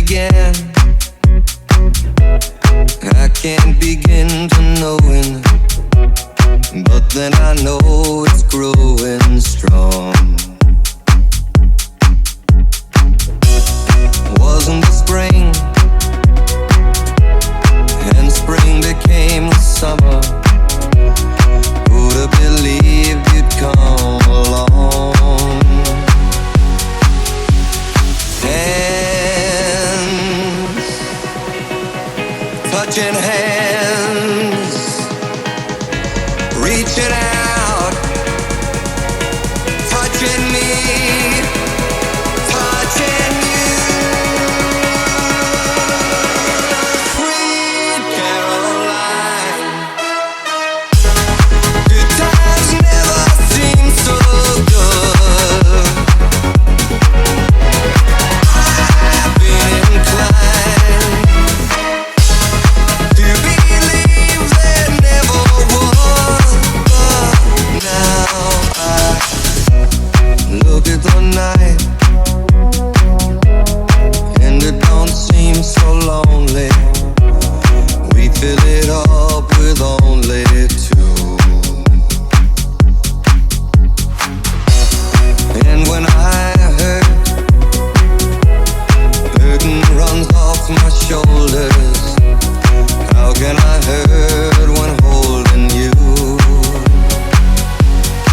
began. I can't begin to knowing, but then I know it's growing strong. Wasn't the spring, and spring became the summer. Who'd have believed you'd come along? Hands, touching hands, reaching out, touching me, touching you. Sweet Caroline, good times never seem so good. I've been inclined to believe there never was, but now I look at the night and it don't seem so lonely. We fill it up with only two. And when I hurt, burden runs off my shoulders.